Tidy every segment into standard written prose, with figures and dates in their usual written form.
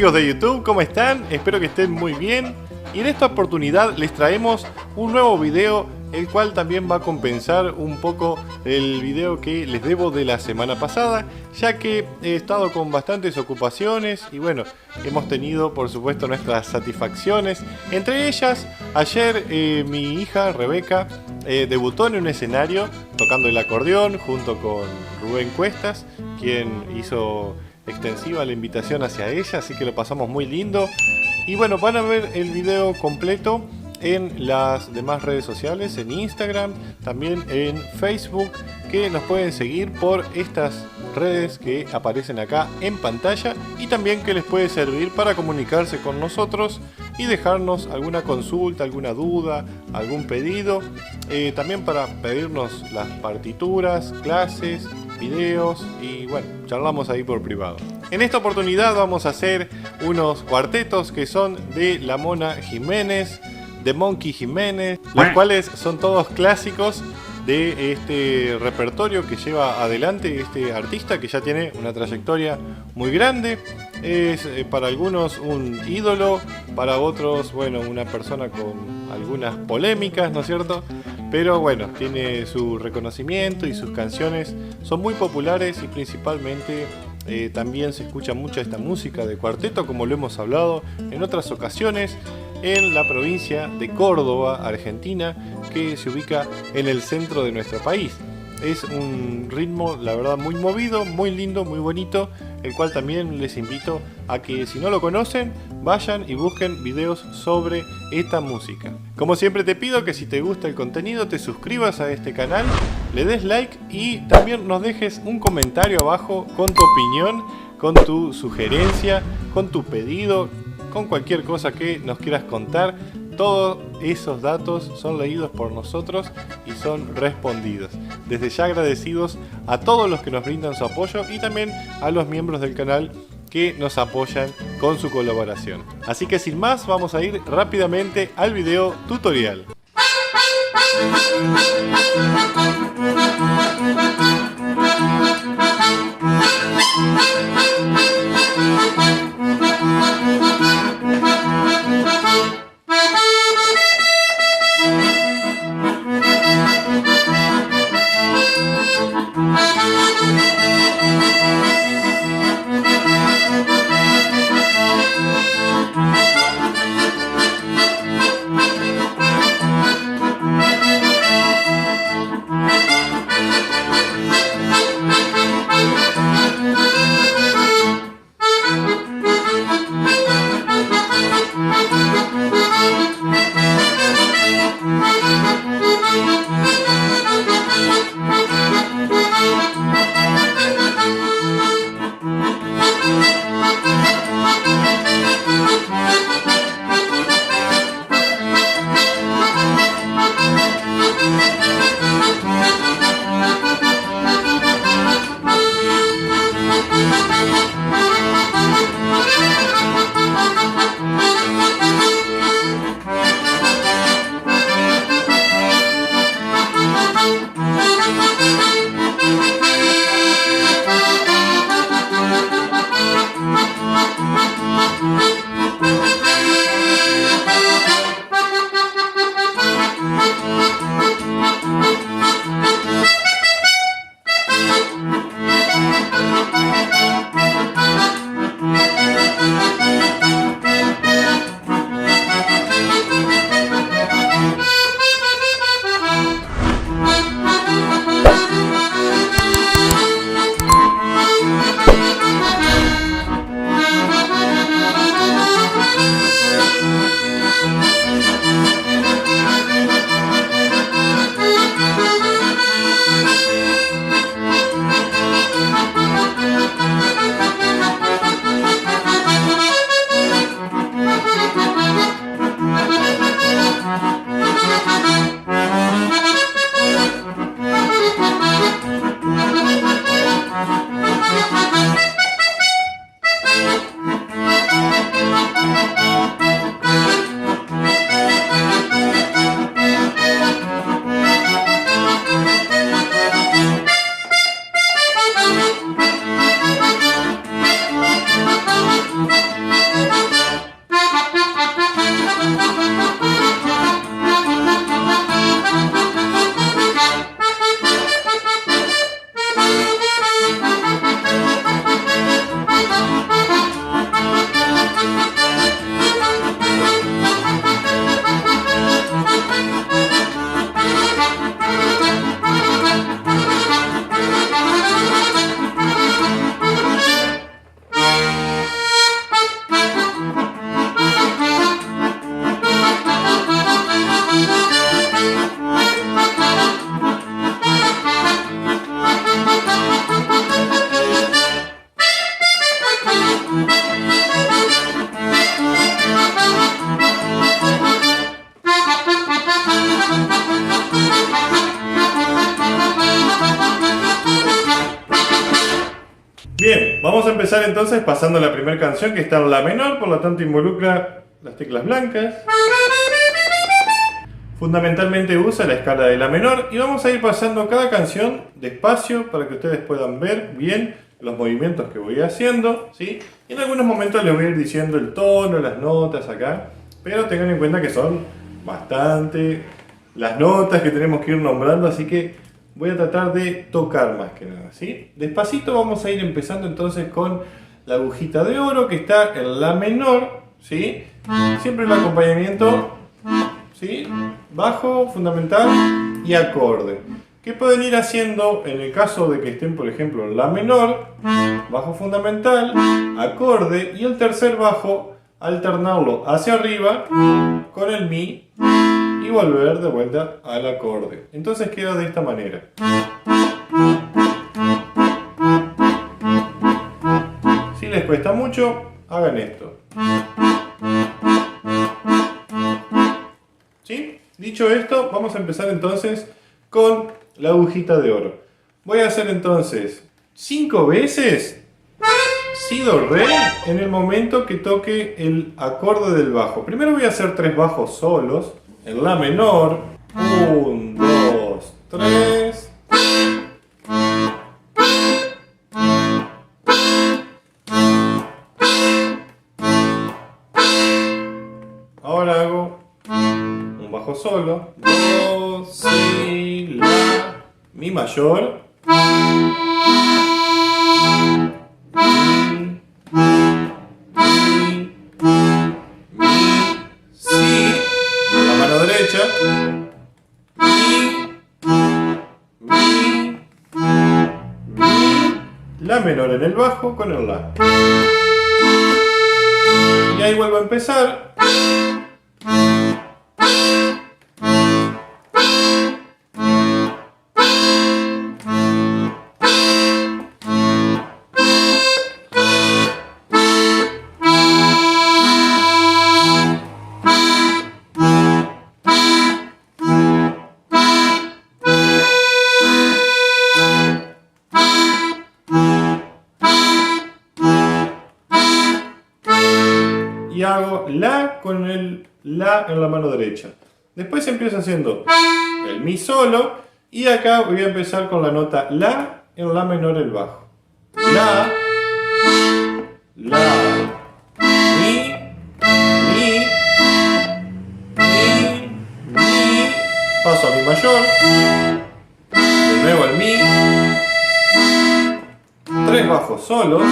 amigos de YouTube? ¿Cómo están? Espero que estén muy bien. Y en esta oportunidad les traemos un nuevo video, el cual también va a compensar un poco el video que les debo de la semana pasada, ya que he estado con bastantes ocupaciones y bueno, hemos tenido por supuesto nuestras satisfacciones. Entre ellas, ayer mi hija Rebeca debutó en un escenario tocando el acordeón junto con Rubén Cuestas, quien hizo extensiva la invitación hacia ella, así que lo pasamos muy lindo. Y bueno, van a ver el video completo en las demás redes sociales, en Instagram, también en Facebook, que nos pueden seguir por estas redes que aparecen acá en pantalla, y también que les puede servir para comunicarse con nosotros y dejarnos alguna consulta, alguna duda, algún pedido, también para pedirnos las partituras, clases, videos y bueno, charlamos ahí por privado. En esta oportunidad vamos a hacer unos cuartetos que son de La Mona Jiménez, de Monkey Jiménez, los cuales son todos clásicos de este repertorio que lleva adelante este artista, que ya tiene una trayectoria muy grande. Es para algunos un ídolo, para otros, bueno, una persona con algunas polémicas, ¿no es cierto? Pero bueno, tiene su reconocimiento y sus canciones son muy populares y principalmente también se escucha mucha esta música de cuarteto, como lo hemos hablado en otras ocasiones, en la provincia de Córdoba, Argentina, que se ubica en el centro de nuestro país. Es un ritmo, la verdad, muy movido, muy lindo, muy bonito, el cual también les invito a que, si no lo conocen, vayan y busquen videos sobre esta música. Como siempre te pido que si te gusta el contenido te suscribas a este canal, le des like y también nos dejes un comentario abajo con tu opinión, con tu sugerencia, con tu pedido, con cualquier cosa que nos quieras contar. Todos esos datos son leídos por nosotros y son respondidos. Desde ya agradecidos a todos los que nos brindan su apoyo y también a los miembros del canal que nos apoyan con su colaboración. Así que sin más, vamos a ir rápidamente al video tutorial. vamos a empezar entonces pasando la primera canción, que está en la menor, por lo tanto involucra las teclas blancas. Fundamentalmente usa la escala de la menor y vamos a ir pasando cada canción despacio para que ustedes puedan ver bien los movimientos que voy haciendo, ¿sí? Y en algunos momentos les voy a ir diciendo el tono, las notas acá, pero tengan en cuenta que son bastante las notas que tenemos que ir nombrando, así que voy a tratar de tocar más que nada, ¿sí? Despacito vamos a ir empezando entonces con la agujita de oro, que está en la menor, ¿sí? Siempre el acompañamiento, ¿sí? Bajo, fundamental y acorde. ¿Qué pueden ir haciendo en el caso de que estén, por ejemplo, en la menor? Bajo fundamental, acorde y el tercer bajo, alternarlo hacia arriba con el mi y volver de vuelta al acorde. Entonces queda de esta manera. Si les cuesta mucho, hagan esto. ¿Sí? Dicho esto, vamos a empezar entonces con la agujita de oro. Voy a hacer entonces 5 veces si, do, re en el momento que toque el acorde del bajo. Primero voy a hacer 3 bajos solos en la menor. 1, 2, 3. Ahora hago un bajo solo. Do, si, la, mi mayor. La menor en el bajo con el la. Y ahí vuelvo a empezar. Y hago la con el la en la mano derecha. Después empiezo haciendo el mi solo y acá voy a empezar con la nota la en la menor el bajo. La, mi, paso a mi mayor, de nuevo el mi, 3 bajos solos.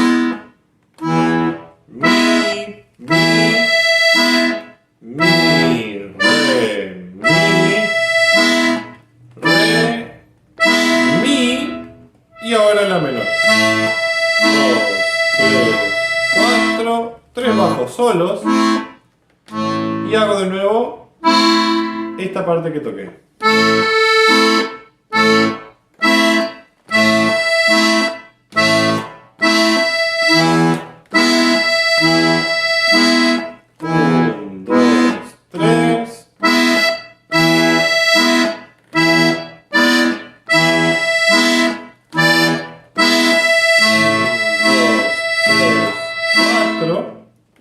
Y ahora la menor. 2, 3, 4, 3 bajos solos. Y hago de nuevo esta parte que toqué.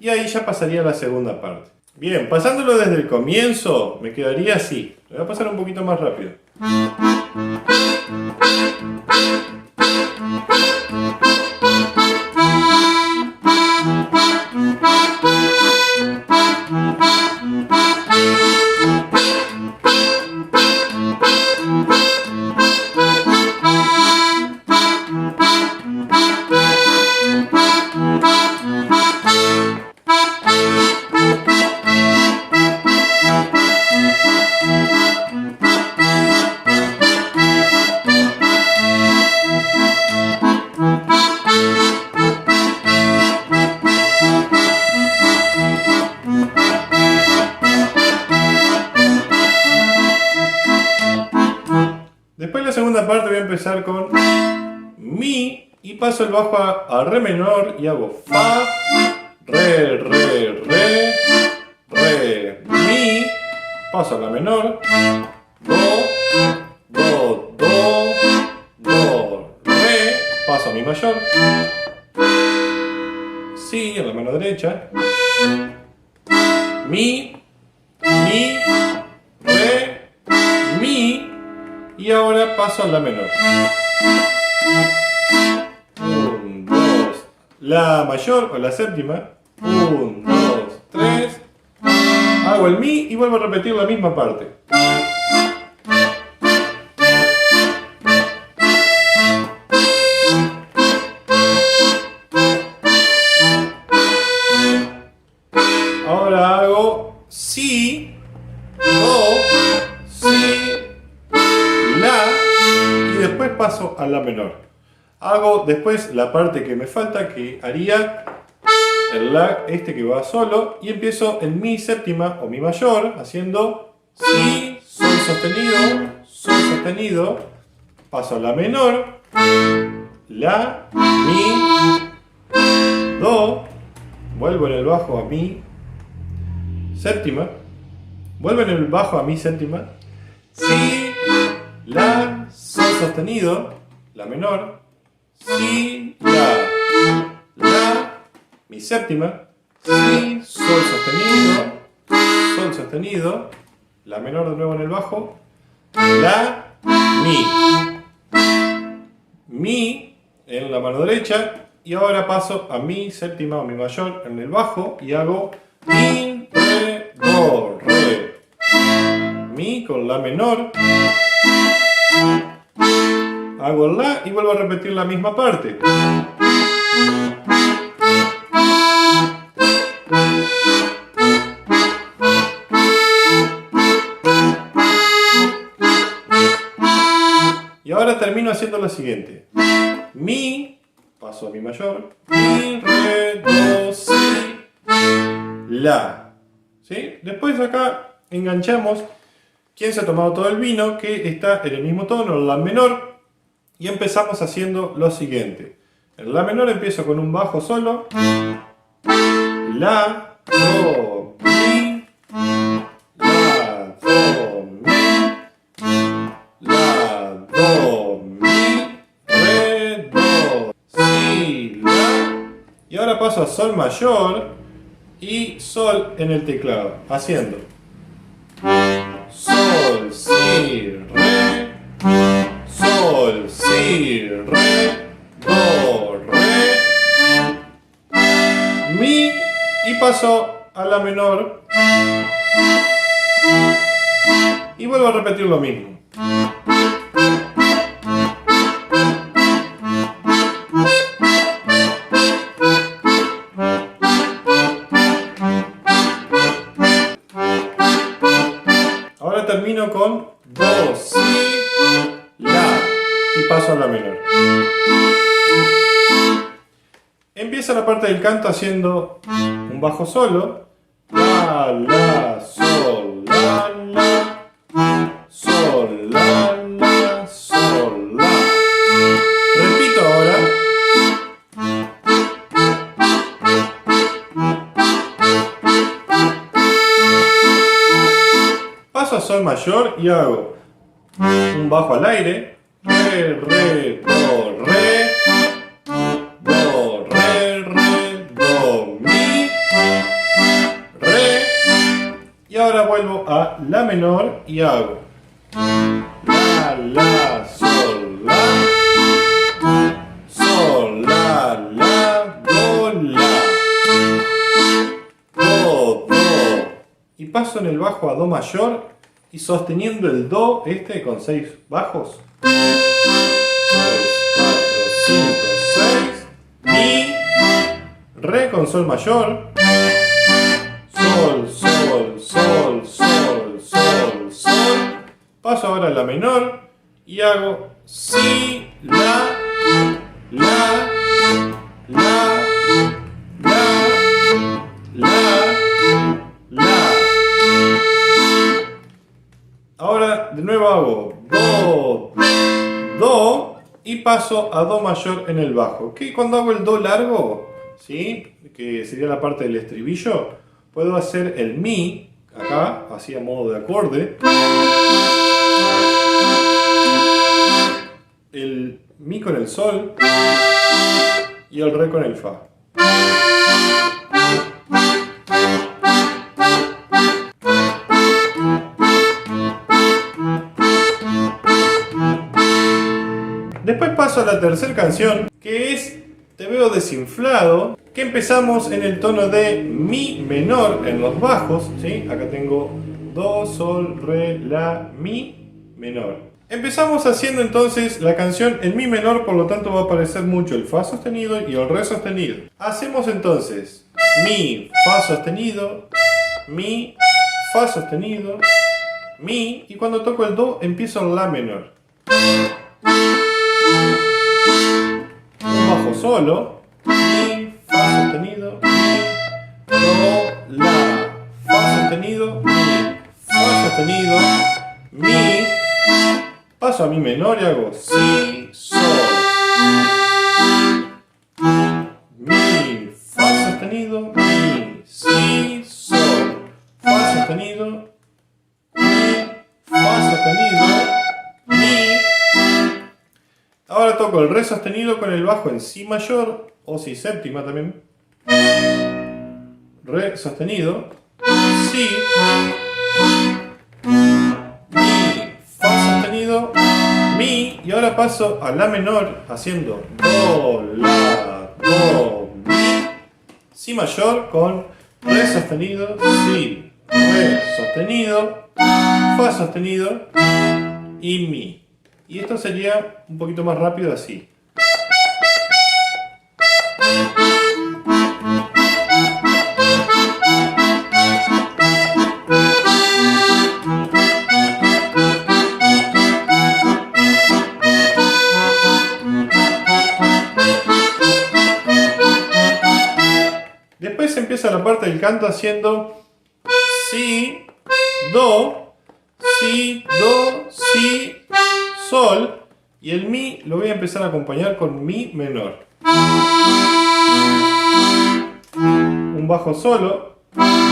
Y ahí ya pasaría a la segunda parte. Bien, pasándolo desde el comienzo, me quedaría así. Lo voy a pasar un poquito más rápido. Después la segunda parte voy a empezar con mi y paso el bajo a re menor y hago fa, re, re, re, re, mi, paso a la menor, do, do, do, do, re, paso a mi mayor. si en la mano derecha, mi, re, mi, y ahora paso a la menor. 1, 2, la mayor o la séptima, 1, 2, 3, hago el mi y vuelvo a repetir la misma parte. Ahora hago si, do, si, la y después paso a la menor. Hago después la parte que me falta, que haría el la este que va solo, y empiezo en mi séptima o mi mayor haciendo si, sol sostenido, paso a la menor, la, mi, do, vuelvo en el bajo a mi séptima, vuelvo en el bajo a mi séptima, si, la, sol sostenido, la menor, si, la, mi séptima, si, sol sostenido, la menor de nuevo en el bajo, la, mi en la mano derecha, y ahora paso a mi séptima o mi mayor en el bajo y hago mi, re, do, re, mi con la menor, hago la y vuelvo a repetir la misma parte. Y ahora termino haciendo lo siguiente. Mi, paso a mi mayor, mi, re, do, si, la. ¿Sí? Después acá enganchamos quién se ha tomado todo el vino, que está en el mismo tono, en la menor, y empezamos haciendo lo siguiente. En la menor empiezo con un bajo solo, la, do, mi, la, do, mi, la, do, mi, re, do, si, la, y ahora paso a sol mayor y sol en el teclado, haciendo sol, si, re, sol, si, re, do, re, mi, y paso a la menor y vuelvo a repetir lo mismo. Ahora termino con do, si, la y paso a la menor. Empieza la parte del canto haciendo un bajo solo, la, sol, la, sol, la, sol, la. Repito ahora. Paso a sol mayor y hago un bajo al aire, re, re, do, re, do, re, re, do, mi, re, y ahora vuelvo a la menor y hago la, sol, la, do, la, do, y paso en el bajo a do mayor y sosteniendo el do este con 6 bajos. 3, 4, 5, 6, mi, re con sol mayor, sol, sol, sol, sol, sol, sol, paso ahora a la menor y hago si, la, la, la, ahora de nuevo hago do, do y paso a do mayor en el bajo. Que cuando hago el do largo, ¿sí? Que sería la parte del estribillo, puedo hacer el mi acá, así a modo de acorde, el mi con el sol y el re con el fa. Después paso a la tercera canción, que es Te veo desinflado, que empezamos en el tono de mi menor en los bajos, ¿sí? Acá tengo do, sol, re, la, mi menor. Empezamos haciendo entonces la canción en mi menor, por lo tanto va a aparecer mucho el fa sostenido y el re sostenido. Hacemos entonces mi, fa sostenido, mi, fa sostenido, mi, y cuando toco el do empiezo en la menor. Un bajo solo, mi, fa sostenido, mi, do, la, fa sostenido, mi, fa sostenido, mi. Paso a mi menor y hago si, sol, mi, fa sostenido, mi, si, sol, fa sostenido, mi, fa sostenido, mi. Ahora toco el re sostenido con el bajo en si mayor o si séptima también. Re sostenido, si, mi, y ahora paso a la menor haciendo do, la, do, mi, si mayor con re sostenido, si, re sostenido, fa sostenido y mi. Y esto sería un poquito más rápido así. Después empieza la parte del canto haciendo si, do, si, do, si, sol, y el mi lo voy a empezar a acompañar con mi menor. Un bajo solo,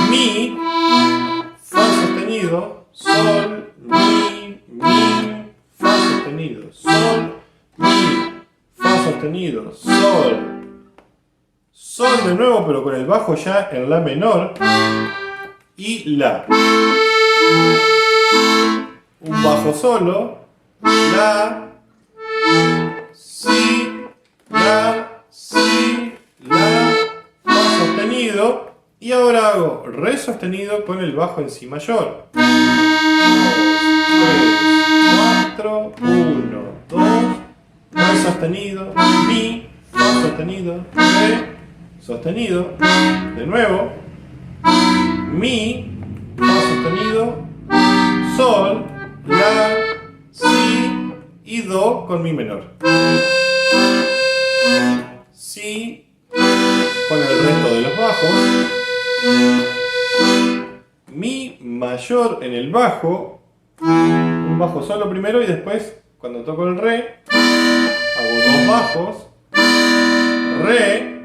mi, fa sostenido, sol, mi, fa sostenido, sol, mi, fa sostenido, sol. Sol de nuevo, pero con el bajo ya en la menor. Y la. Un bajo solo. La. Si. La. Si. La. Fa sostenido. Y ahora hago re sostenido con el bajo en si mayor. 2, 3, 4. 1, 2. Re sostenido. Mi. Fa sostenido. Re. Sostenido, de nuevo, mi, fa sostenido, sol, la, si y do con mi menor. Si con el resto de los bajos, mi mayor en el bajo, un bajo solo primero y después cuando toco el re, hago dos bajos, re,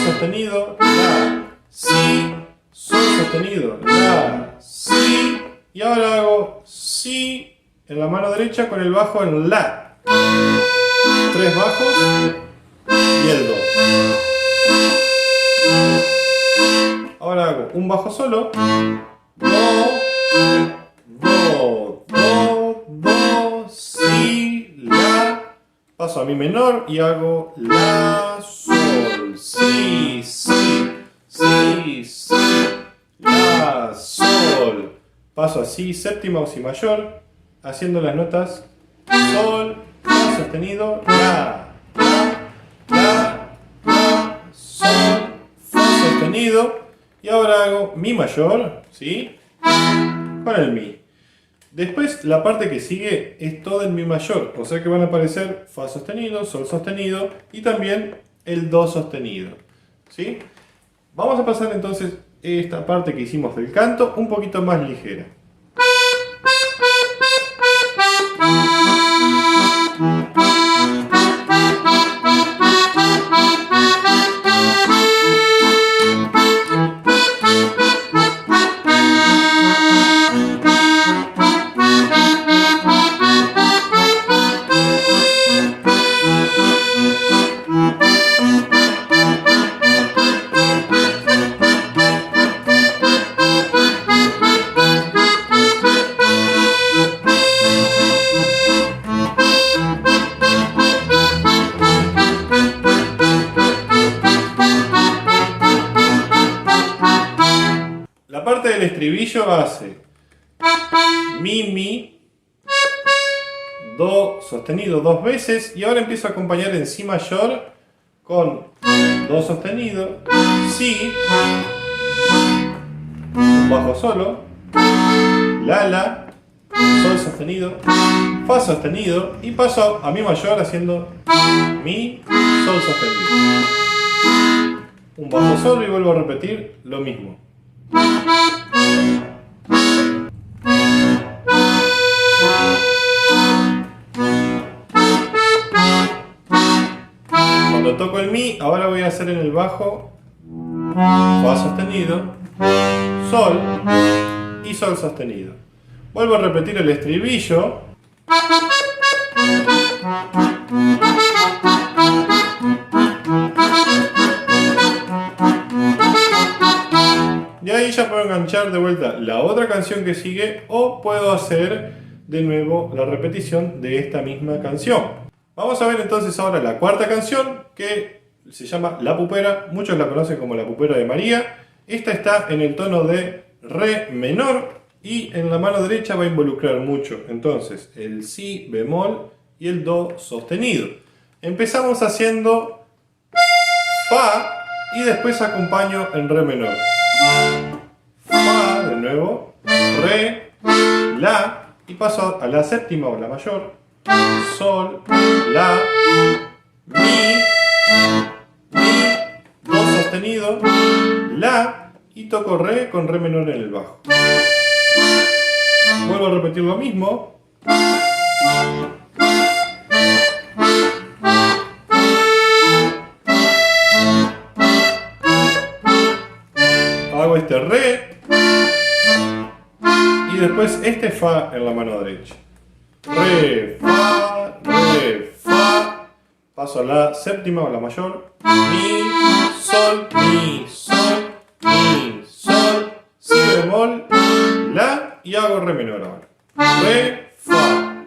sostenido, la, si, sol sostenido, la, si, y ahora hago si en la mano derecha con el bajo en la. 3 bajos y el do. Ahora hago un bajo solo, do, si, la, paso a mi menor y hago la, sol, si, la, sol, paso a si séptima o si mayor, haciendo las notas sol, fa sostenido, la, sol, fa sostenido, y ahora hago mi mayor, ¿sí? Con el mi. Después la parte que sigue es toda en mi mayor, o sea que van a aparecer fa sostenido, sol sostenido y también el do sostenido, ¿sí? Vamos a pasar entonces esta parte que hicimos del canto un poquito más ligera. estribillo hace mi, mi, do sostenido 2 veces y ahora empiezo a acompañar en si mayor con do sostenido, si, un bajo solo, la, sol sostenido, fa sostenido y paso a mi mayor haciendo mi, sol sostenido. Un bajo solo y vuelvo a repetir lo mismo. Cuando toco el mi, ahora voy a hacer en el bajo fa sostenido, sol y sol sostenido. Vuelvo a repetir el estribillo. Y ahí ya puedo enganchar de vuelta la otra canción que sigue o puedo hacer de nuevo la repetición de esta misma canción. Vamos a ver entonces ahora la cuarta canción que se llama La Pupera. Muchos la conocen como La Pupera de María. Esta está en el tono de re menor y en la mano derecha va a involucrar mucho. Entonces el si bemol y el do sostenido. Empezamos haciendo fa y después acompaño en re menor. Fa de nuevo, re, la y paso a la séptima o la mayor, sol, la, mi, do sostenido, la y toco re con re menor en el bajo. Vuelvo a repetir lo mismo. Hago este re y después este fa en la mano derecha. Re, fa, paso a la séptima o la mayor, mi, sol, si bemol, la y hago re menor ahora. Re, fa,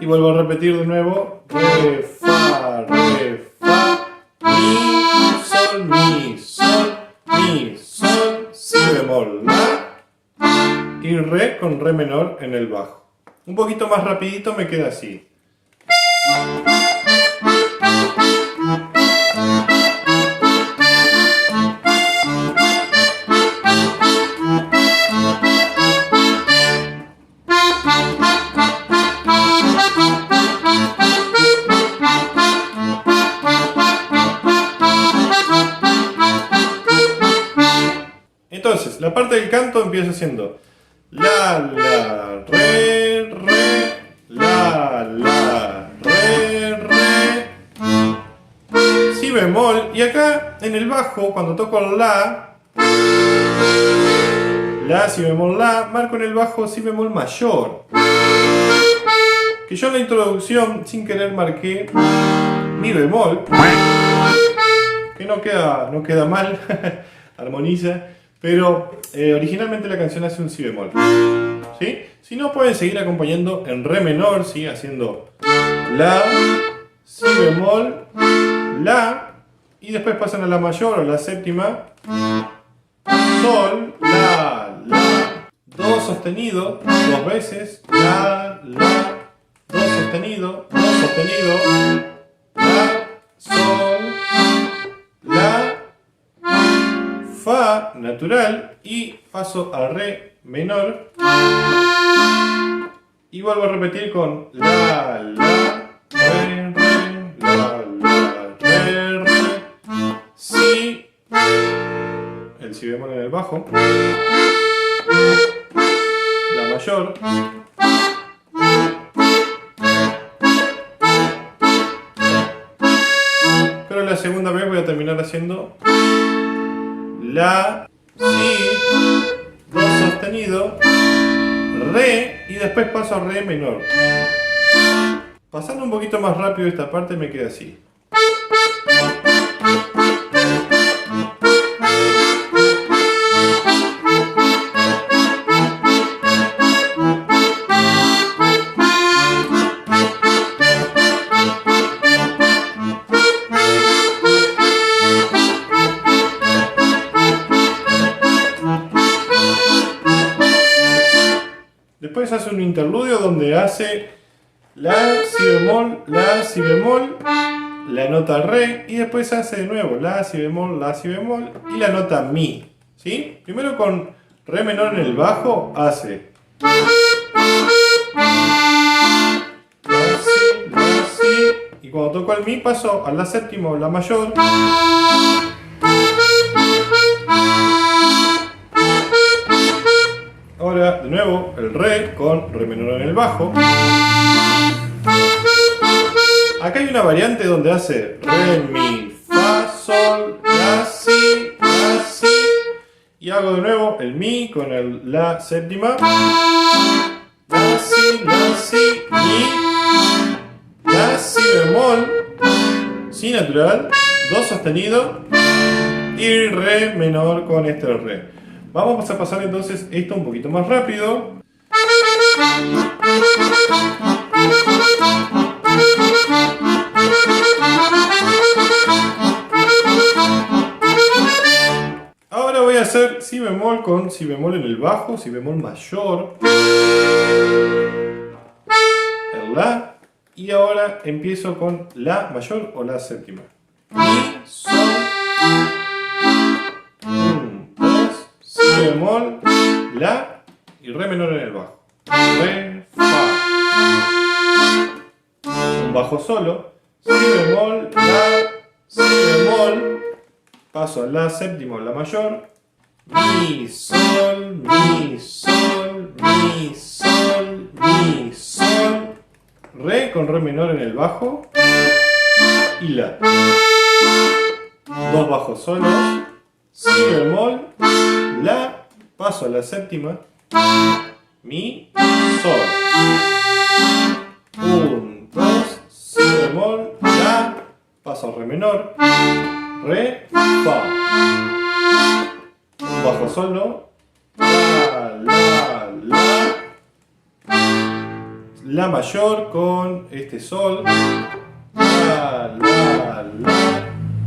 y vuelvo a repetir de nuevo, re, fa, mi, sol, si bemol, la y re con re menor en el bajo. Un poquito más rapidito me queda así. Entonces, la parte del canto empieza haciendo la, re, la, re, si bemol y acá en el bajo cuando toco la, si bemol, la, marco en el bajo si bemol mayor. Que yo en la introducción sin querer marqué mi bemol, que no queda mal, armoniza. Pero originalmente la canción hace un si bemol, ¿sí? Si no, pueden seguir acompañando en re menor, ¿sí? Haciendo la, si bemol, la, y después pasan a la mayor o la séptima, sol, la, do sostenido, 2 veces, la, do sostenido, la, sol, la, fa natural y paso a re menor y vuelvo a repetir con la, re, re, si, el si bemol en el bajo, la mayor, pero la segunda vez voy a terminar haciendo la, si, do sostenido, re y después paso a re menor. Pasando un poquito más rápido esta parte me queda así. un interludio donde hace la, si bemol, la, si bemol, la nota re y después hace de nuevo la, si bemol y la nota mi. ¿Sí? Primero con re menor en el bajo hace la, si, y cuando toco el mi paso a la séptima o la mayor. Ahora de nuevo el re con re menor en el bajo. Acá hay una variante donde hace re, mi, fa, sol, la, si, y hago de nuevo el mi con el la séptima, la, si, mi, la, si bemol, si natural, do sostenido y re menor con este re. Vamos a pasar entonces esto un poquito más rápido. Ahora voy a hacer si bemol con si bemol en el bajo, si bemol mayor, el la, y ahora empiezo con la mayor o la séptima. Mi, sol, 1, 2, si bemol, la y re menor en el bajo. Re, fa. Un bajo solo, si bemol, la, si bemol, paso a la séptima o la mayor, mi, sol, mi, sol, mi, sol, mi, sol, re con re menor en el bajo y la. Dos bajos solos, si bemol, la, paso a la séptima, mi, sol. 1, 2, si bemol, la, paso a re menor, re, fa. Un bajo solo, la mayor con este sol, la,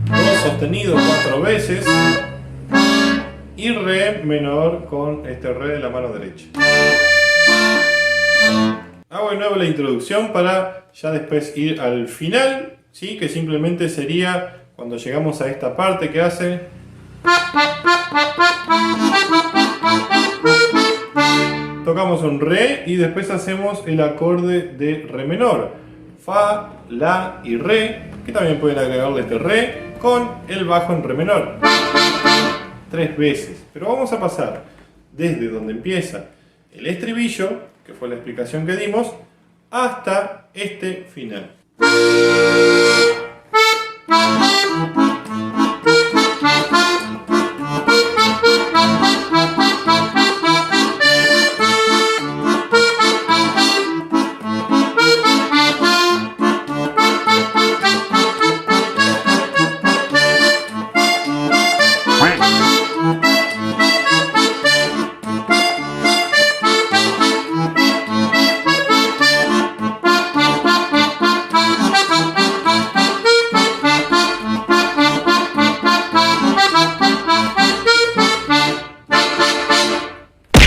do sostenido 4 veces y re menor con este re de la mano derecha. Hago de nuevo la introducción para ya después ir al final, ¿sí? Que simplemente sería cuando llegamos a esta parte que hace. Tocamos un re y después hacemos el acorde de re menor. Fa, la y re, que también pueden agregarle este re con el bajo en re menor. 3 veces. Pero vamos a pasar desde donde empieza el estribillo, que fue la explicación que dimos, hasta este final.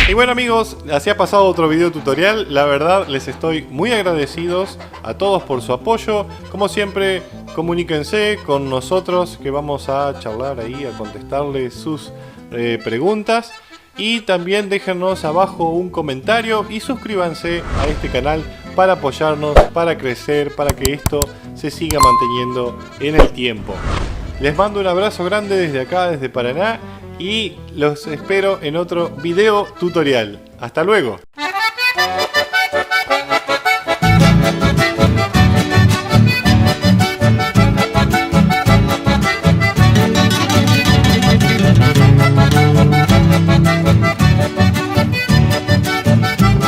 Y bueno amigos, así ha pasado otro video tutorial. La verdad les estoy muy agradecidos a todos por su apoyo. Como siempre, comuníquense con nosotros que vamos a charlar ahí, a contestarles sus preguntas. Y también déjenos abajo un comentario y suscríbanse a este canal para apoyarnos, para crecer, para que esto se siga manteniendo en el tiempo. Les mando un abrazo grande desde acá, desde Paraná. Y los espero en otro video tutorial. ¡Hasta luego!